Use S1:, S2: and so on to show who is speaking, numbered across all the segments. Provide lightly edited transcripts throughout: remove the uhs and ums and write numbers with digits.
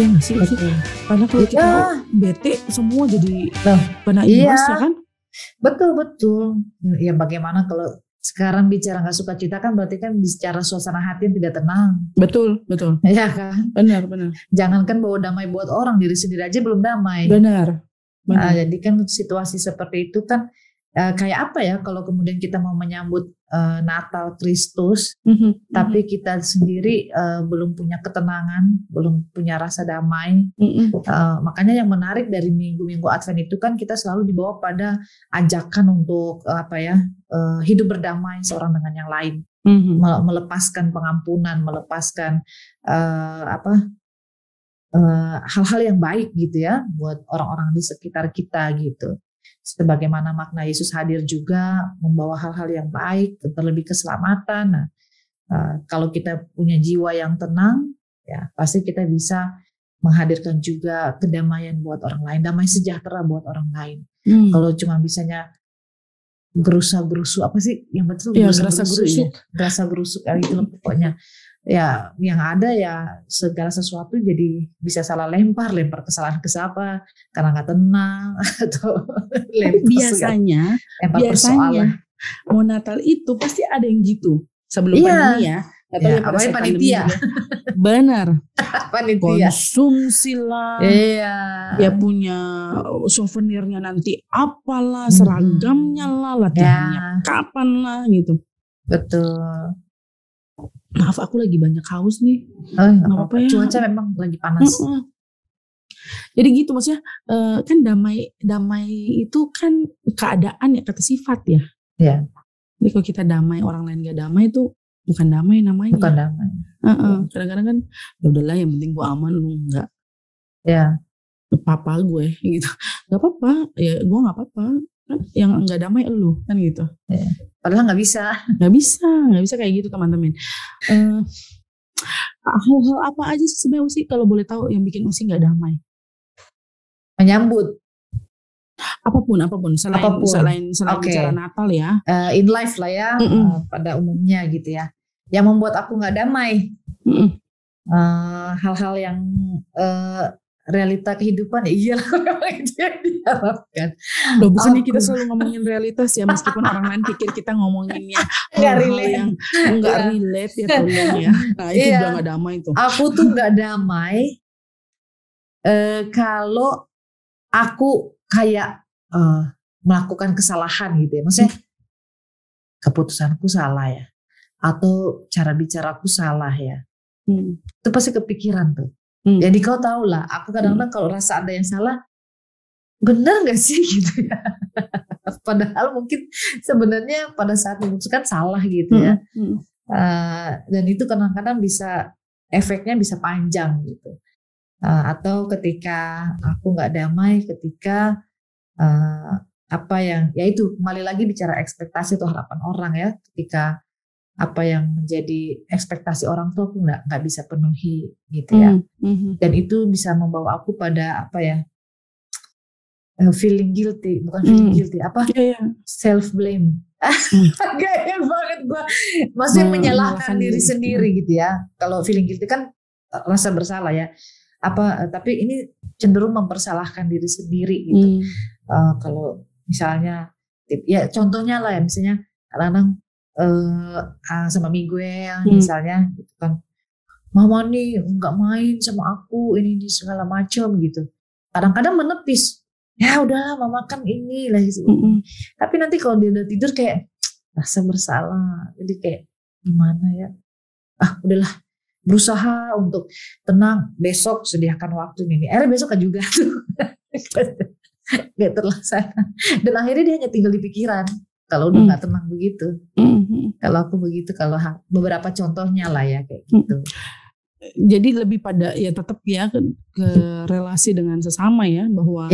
S1: Iya nggak sih?
S2: Betul.
S1: Karena kalau kita bete semua jadi kena imbas ya kan?
S2: Betul. Ya bagaimana kalau sekarang bicara nggak suka cita kan berarti kan bicara suasana hati yang tidak tenang.
S1: Betul.
S2: Ya kan?
S1: Benar.
S2: Jangankan bawa damai buat orang, diri sendiri aja belum damai.
S1: Benar.
S2: Jadi kan situasi seperti itu kan kayak apa ya kalau kemudian kita mau menyambut Natal Kristus, tapi kita sendiri belum punya ketenangan, belum punya rasa damai. Makanya yang menarik dari minggu-minggu Advent itu kan kita selalu dibawa pada ajakan untuk hidup berdamai seorang dengan yang lain, melepaskan pengampunan, melepaskan hal-hal yang baik gitu ya buat orang-orang di sekitar kita gitu. Sebagaimana makna Yesus hadir juga membawa hal-hal yang baik, terlebih keselamatan. Nah, kalau kita punya jiwa yang tenang, ya pasti kita bisa menghadirkan juga kedamaian buat orang lain, damai sejahtera buat orang lain. Kalau cuma bisanya gerusa-gerusu apa sih yang betul?
S1: Ya, gerasa-gerusuk
S2: itu pokoknya. Ya yang ada ya segala sesuatu jadi bisa salah lempar kesalahan ke siapa karena nggak tenang atau
S1: biasanya mau Natal itu pasti ada yang gitu sebelum pandemi ya. Atau ya pada saat
S2: panitia.
S1: Benar.
S2: Panitia.
S1: Konsumsi lah. Ya punya souvenirnya nanti apalah, seragamnya lah, latihannya kapan lah gitu.
S2: Betul.
S1: Maaf aku lagi banyak haus nih.
S2: Nggak apa-apa ya. Cuaca memang lagi panas.
S1: Jadi gitu maksudnya kan damai itu kan keadaan ya, kata sifat ya.
S2: Iya.
S1: Jadi kalau kita damai orang lain gak damai itu bukan damai namanya.
S2: Bukan damai.
S1: Kadang-kadang kan ya udahlah yang penting gue aman lu enggak.
S2: Ya.
S1: Apa-apa gue gitu. Gak apa-apa ya gue gak apa-apa. Yang enggak damai elu kan gitu.
S2: Ya. Padahal nggak bisa
S1: kayak gitu teman-teman. Hal-hal apa aja sih sebenarnya Usi kalau boleh tahu yang bikin Usi nggak damai?
S2: Menyambut
S1: apapun selain bicara Natal ya.
S2: In life lah ya, pada umumnya gitu ya. Yang membuat aku nggak damai, hal-hal yang realita kehidupan ya iyalah memang itu yang diharapkan.
S1: Loh bukannya kita selalu ngomongin realitas ya meskipun orang lain pikir kita ngomonginnya hal-hal yang nggak relate ya tolong ya. Nah itu udah nggak damai tuh.
S2: Aku tuh nggak damai kalau aku kayak melakukan kesalahan gitu ya. Maksudnya keputusanku salah ya atau cara bicaraku salah ya. Itu pasti kepikiran tuh. Jadi kau tahu lah, aku kadang-kadang kalau rasa ada yang salah, benar nggak sih gitu ya? Padahal mungkin sebenarnya pada saat memutuskan salah gitu ya. Dan itu kadang-kadang efeknya bisa panjang gitu. Atau ketika aku nggak damai, ketika ya itu kembali lagi bicara ekspektasi atau harapan orang ya, ketika apa yang menjadi ekspektasi orang tua aku nggak bisa penuhi gitu ya. Dan itu bisa membawa aku pada feeling guilty, bukan feeling guilty, self blame. Gaya banget gue, maksudnya menyalahkan diri sendiri gitu ya. Kalau feeling guilty kan rasa bersalah ya. Tapi ini cenderung mempersalahkan diri sendiri gitu. Kalau misalnya, ya contohnya lah ya, misalnya kadang-kadang sama gue misalnya gitu kan, mama nih nggak main sama aku ini segala macam gitu. Kadang-kadang menepis, ya udahlah mama kan ini lah gitu. Tapi nanti kalau dia udah tidur kayak rasa bersalah, jadi kayak gimana ya, udahlah berusaha untuk tenang, besok sediakan waktu ini. Akhirnya besok kan juga tuh gak terlaksana. Dan akhirnya dia hanya tinggal di pikiran. Kalau udah nggak tenang begitu, kalau aku begitu, kalau beberapa contohnya lah ya kayak gitu.
S1: Jadi lebih pada ya tetap ya ke relasi dengan sesama ya, bahwa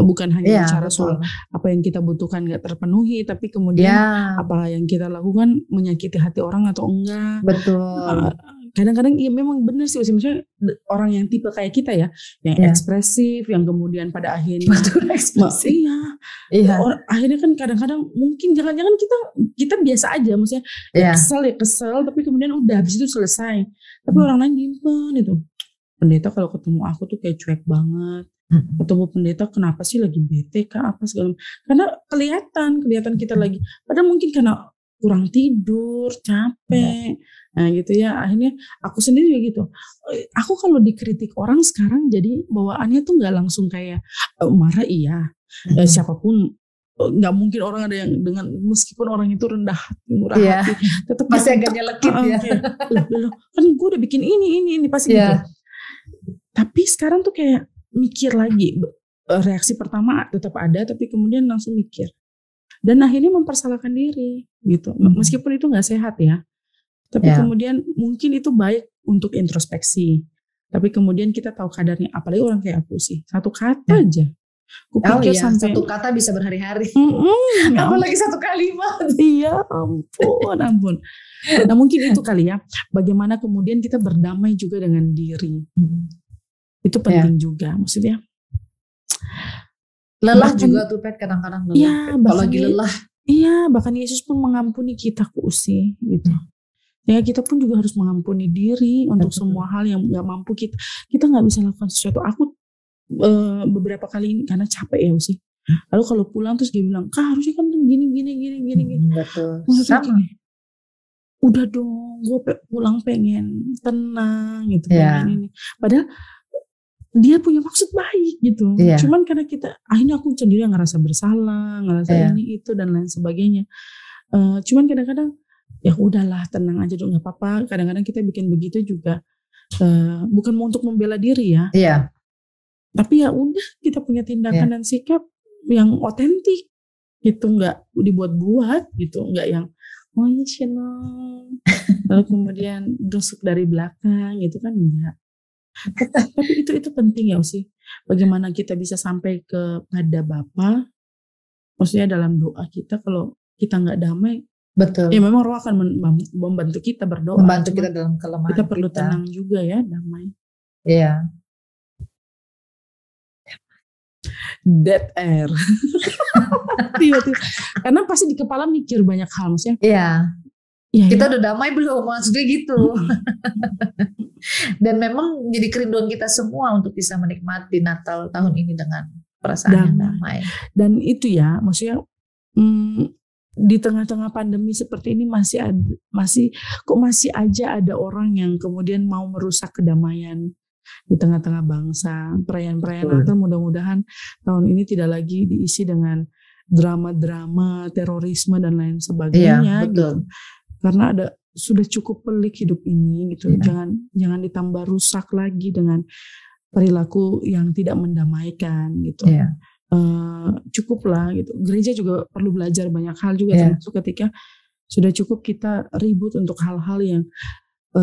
S1: bukan hanya bicara soal apa yang kita butuhkan nggak terpenuhi, tapi kemudian apa yang kita lakukan menyakiti hati orang atau enggak.
S2: Betul.
S1: Kadang-kadang ya memang benar sih, misalnya orang yang tipe kayak kita ya, yang ekspresif, yang kemudian pada akhirnya akhirnya kan kadang-kadang mungkin jangan-jangan kita biasa aja, maksudnya kesel, tapi kemudian udah habis itu selesai, tapi orang lain nyimpen itu. pendeta kalau ketemu aku tuh kayak cuek banget. Ketemu pendeta kenapa sih lagi bete kah apa segala macam. Karena kelihatan kita lagi, padahal mungkin karena kurang tidur, capek. Nah gitu ya, akhirnya aku sendiri juga gitu. Aku kalau dikritik orang sekarang jadi bawaannya tuh gak langsung kayak marah iya. Siapapun nggak mungkin orang ada yang dengan meskipun orang itu rendah hati, murah hati, tetap
S2: pasti agak nyelekit ya.
S1: Kan gue udah bikin ini pasti gitu. Tapi sekarang tuh kayak mikir lagi, reaksi pertama tetap ada, tapi kemudian langsung mikir dan akhirnya mempersalahkan diri gitu. Meskipun itu nggak sehat ya, tapi kemudian mungkin itu baik untuk introspeksi. Tapi kemudian kita tahu kadarnya, apalagi orang kayak aku sih, satu kata aja.
S2: Kupikir sampai satu kata bisa berhari-hari. Apalagi satu kalimat.
S1: Iya, ampun. Nah mungkin itu kali ya, bagaimana kemudian kita berdamai juga dengan diri. Itu penting juga, maksudnya.
S2: Lelah bahkan, juga tuh Pet, kadang-kadang lelah.
S1: Iya,
S2: kalau lagi lelah.
S1: Iya, bahkan Yesus pun mengampuni kita sih, gitu. Ya kita pun juga harus mengampuni diri untuk semua hal yang nggak mampu kita nggak bisa lakukan sesuatu. Aku beberapa kali ini karena capek ya sih. Lalu kalau pulang terus dia bilang, Kak harusnya kan gini.
S2: Betul. Sama.
S1: Udah dong, gue pulang pengen tenang gitu, pengen ini. Padahal dia punya maksud baik gitu. Cuman karena akhirnya aku sendiri yang ngerasa bersalah, ngerasa ini itu dan lain sebagainya. Cuman kadang-kadang ya udahlah, tenang aja dong, nggak apa-apa. Kadang-kadang kita bikin begitu juga bukan mau untuk membela diri ya.
S2: Iya.
S1: Tapi ya udah, kita punya tindakan dan sikap yang otentik gitu, nggak dibuat-buat gitu, nggak yang shalom lalu kemudian dusuk dari belakang gitu kan, enggak. Tapi itu penting ya sih, bagaimana kita bisa sampai kepada Bapa, maksudnya dalam doa kita. Kalau kita nggak damai,
S2: betul.
S1: Ya memang Roh akan membantu kita berdoa,
S2: membantu kita dalam kelemahan
S1: kita perlu tenang juga ya, damai.
S2: Iya.
S1: Dead air. Karena pasti di kepala mikir banyak hal, maksudnya.
S2: Iya. Kita udah damai belum, maksudnya gitu. Dan memang jadi kerinduan kita semua untuk bisa menikmati Natal tahun ini dengan perasaan yang damai.
S1: Dan itu ya, maksudnya di tengah-tengah pandemi seperti ini masih aja ada orang yang kemudian mau merusak kedamaian di tengah-tengah bangsa. Perayaan-perayaan Natal mudah-mudahan tahun ini tidak lagi diisi dengan drama-drama, terorisme dan lain sebagainya.
S2: Iya, betul.
S1: Gitu. Karena sudah cukup pelik hidup ini gitu. Jangan ditambah rusak lagi dengan perilaku yang tidak mendamaikan gitu. Cukuplah gitu. Gereja juga perlu belajar banyak hal juga, termasuk ketika sudah cukup kita ribut untuk hal-hal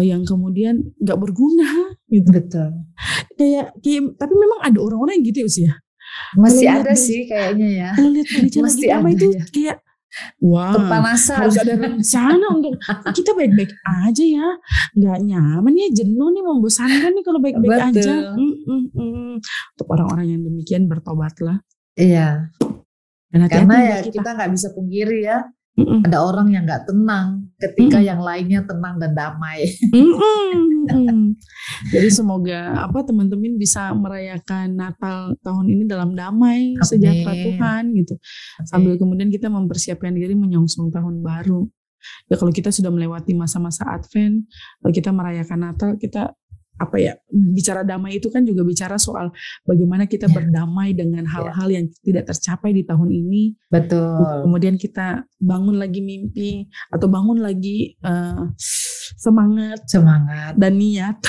S1: yang kemudian nggak berguna gitu.
S2: Betul.
S1: Kayak tapi memang ada orang-orang yang gitu ya.
S2: Masih ada sih kayaknya ya.
S1: Kalau lihat gereja lagi damai itu kayak
S2: kepanasan.
S1: Harus ada rencana untuk kita baik-baik aja ya. Nggak nyaman ya, jenuh nih, membosankan nih kalau baik-baik aja. Untuk orang-orang yang demikian bertobatlah.
S2: Iya. Karena ya kita nggak bisa pungkiri ya. Ada orang yang nggak tenang ketika yang lainnya tenang dan damai.
S1: Jadi semoga teman-teman bisa merayakan Natal tahun ini dalam damai, sejahtera Tuhan gitu. Sambil kemudian kita mempersiapkan diri menyongsong tahun baru. Ya kalau kita sudah melewati masa-masa Advent, kalau kita merayakan Natal, kita bicara damai itu kan juga bicara soal bagaimana kita berdamai dengan hal-hal yang tidak tercapai di tahun ini.
S2: Betul.
S1: Kemudian kita bangun lagi mimpi atau bangun lagi semangat dan niat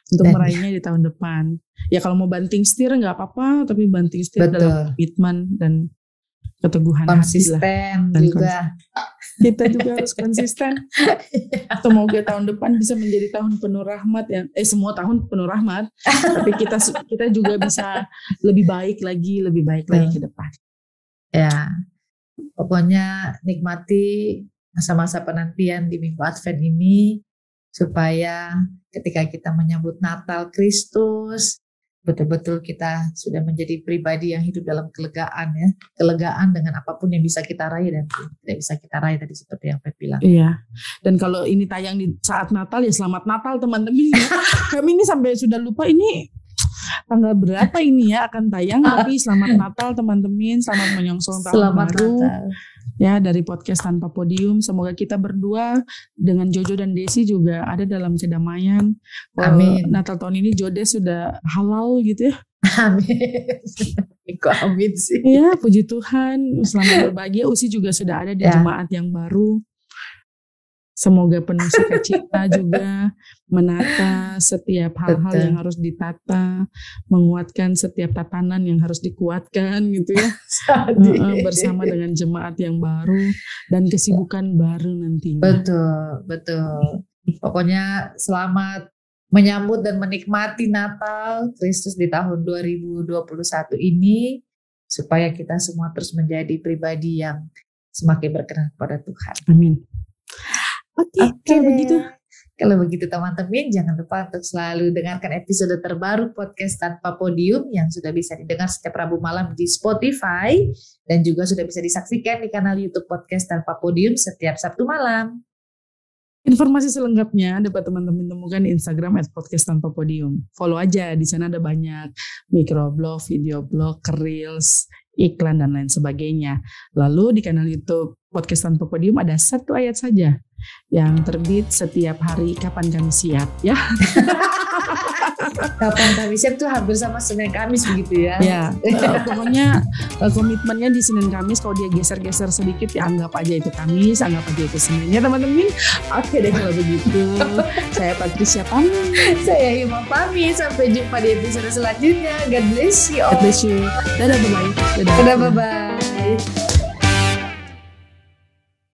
S1: untuk meraihnya di tahun depan. Ya kalau mau banting setir nggak apa-apa, tapi banting setir dalam komitmen dan keteguhan
S2: konsisten
S1: hati lah.
S2: Juga.
S1: Kita juga harus konsisten. Semoga tahun depan bisa menjadi tahun penuh rahmat ya. Semua tahun penuh rahmat, tapi kita juga bisa lebih baik lagi ke depan.
S2: Ya, pokoknya nikmati masa-masa penantian di Minggu Advent ini supaya ketika kita menyambut Natal Kristus, betul-betul kita sudah menjadi pribadi yang hidup dalam kelegaan ya. Kelegaan dengan apapun yang bisa kita raih dan tidak bisa kita raih tadi seperti yang Pep bilang.
S1: Iya. Dan kalau ini tayang di saat Natal ya selamat Natal teman-teman ya. Kami ini sampai sudah lupa ini tanggal berapa ini ya akan tayang, tapi selamat Natal teman-teman, selamat menyongsong tahun baru. Natal. Ya, dari podcast Tanpa Podium, semoga kita berdua dengan Jojo dan Desi juga ada dalam kedamaian.
S2: Amin.
S1: Natal tahun ini Jodes sudah halal gitu ya.
S2: Amin. Kok amin sih?
S1: Ya, puji Tuhan. Selamat berbahagia. Usi juga sudah ada di jemaat yang baru. Semoga penuh sukacita juga, menata setiap hal-hal yang harus ditata, menguatkan setiap tatanan yang harus dikuatkan gitu ya. Bersama dengan jemaat yang baru dan kesibukan baru nantinya.
S2: Betul. Pokoknya selamat menyambut dan menikmati Natal Kristus di tahun 2021 ini, supaya kita semua terus menjadi pribadi yang semakin berkenan kepada Tuhan.
S1: Amin. Oke,
S2: kalau begitu teman-teman, jangan lupa untuk selalu dengarkan episode terbaru podcast Tanpa Podium yang sudah bisa didengar setiap Rabu malam di Spotify dan juga sudah bisa disaksikan di kanal YouTube podcast Tanpa Podium setiap Sabtu malam.
S1: Informasi selengkapnya dapat teman-teman temukan di Instagram @podcasttanpapodium. Follow aja, di sana ada banyak microblog, video blog, reels, iklan dan lain sebagainya. Lalu di kanal YouTube Podcast Tanpa Podium ada satu ayat saja yang terbit setiap hari kapan kami siap ya.
S2: Kapan kami siap tuh hampir sama Senin Kamis begitu ya.
S1: Ya, pokoknya komitmennya di Senin Kamis, kalau dia geser-geser sedikit ya anggap aja itu Kamis, anggap aja itu Senin ya teman-teman. Oke deh kalau begitu. Saya Patricia pamit.
S2: Saya Ima pamit. Sampai jumpa di episode selanjutnya. God bless you all.
S1: God bless you. Dadah bye-bye.
S2: Dadah bye-bye.